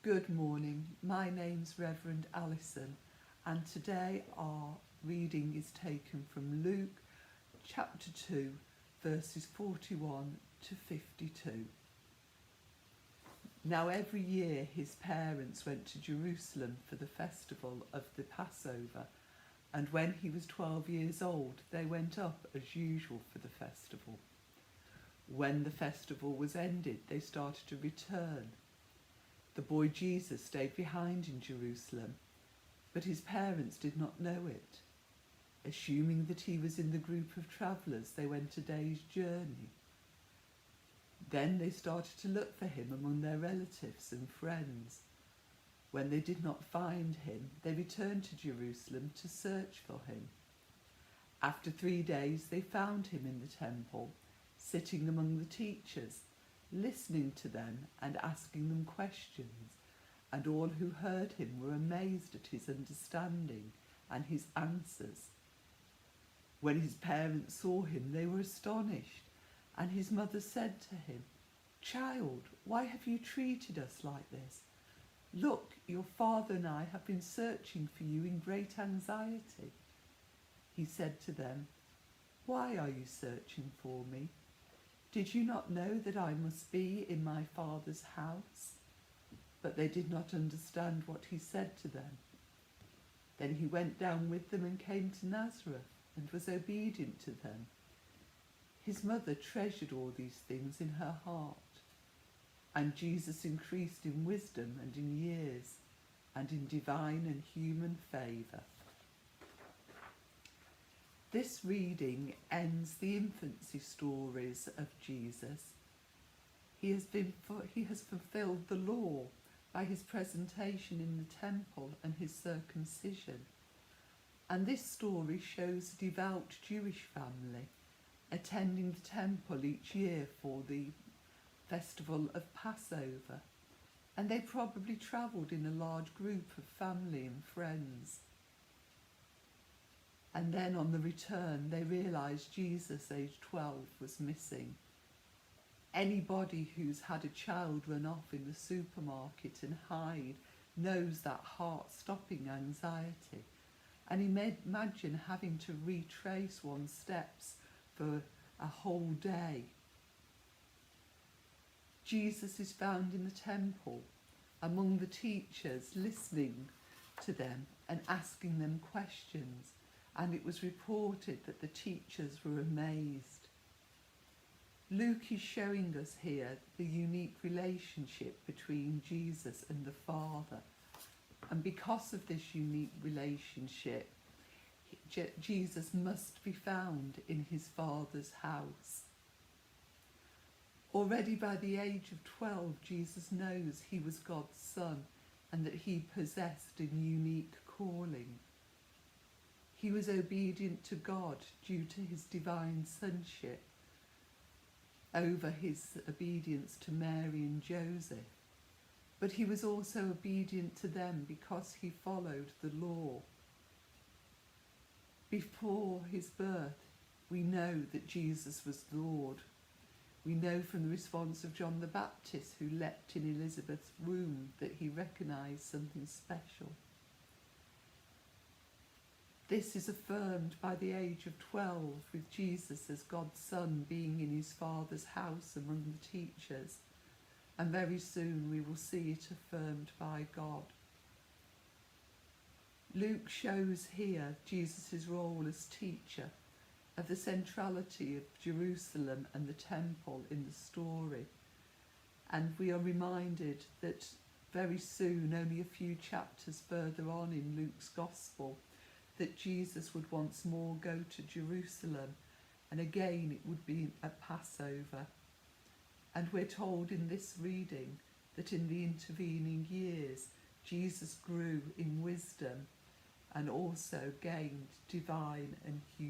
Good morning, my name's Reverend Alison, and today our reading is taken from Luke chapter 2 verses 41 to 52. Now every year his parents went to Jerusalem for the festival of the Passover, and when he was 12 years old they went up as usual for the festival. When the festival was ended, they started to return. The boy Jesus stayed behind in Jerusalem, but his parents did not know it. Assuming that he was in the group of travellers, they went a day's journey. Then they started to look for him among their relatives and friends. When they did not find him, they returned to Jerusalem to search for him. After 3 days, they found him in the temple, sitting among the teachers, listening to them and asking them questions, and all who heard him were amazed at his understanding and his answers. When his parents saw him, they were astonished, and his mother said to him, "Child, why have you treated us like this? Look, your father and I have been searching for you in great anxiety." He said to them, "Why are you searching for me? Did you not know that I must be in my Father's house?" But they did not understand what he said to them. Then he went down with them and came to Nazareth and was obedient to them. His mother treasured all these things in her heart. And Jesus increased in wisdom and in years and in divine and human favour. This reading ends the infancy stories of Jesus. He has fulfilled the law by his presentation in the temple and his circumcision. And this story shows a devout Jewish family attending the temple each year for the festival of Passover. And they probably travelled in a large group of family and friends. And then on the return, they realised Jesus, aged 12, was missing. Anybody who's had a child run off in the supermarket and hide knows that heart-stopping anxiety. And imagine having to retrace one's steps for a whole day. Jesus is found in the temple, among the teachers, listening to them and asking them questions. And it was reported that the teachers were amazed. Luke is showing us here the unique relationship between Jesus and the Father. And because of this unique relationship, Jesus must be found in his Father's house. Already by the age of 12, Jesus knows he was God's Son and that he possessed a unique calling. He was obedient to God due to his divine sonship over his obedience to Mary and Joseph. But he was also obedient to them because he followed the law. Before his birth, we know that Jesus was Lord. We know from the response of John the Baptist, who leapt in Elizabeth's womb, that he recognised something special. This is affirmed by the age of 12, with Jesus as God's Son being in his Father's house among the teachers, and very soon we will see it affirmed by God. Luke shows here Jesus' role as teacher, of the centrality of Jerusalem and the temple in the story, and we are reminded that very soon, only a few chapters further on in Luke's Gospel, that Jesus would once more go to Jerusalem, and again it would be at Passover. And we're told in this reading that in the intervening years, Jesus grew in wisdom and also gained divine and human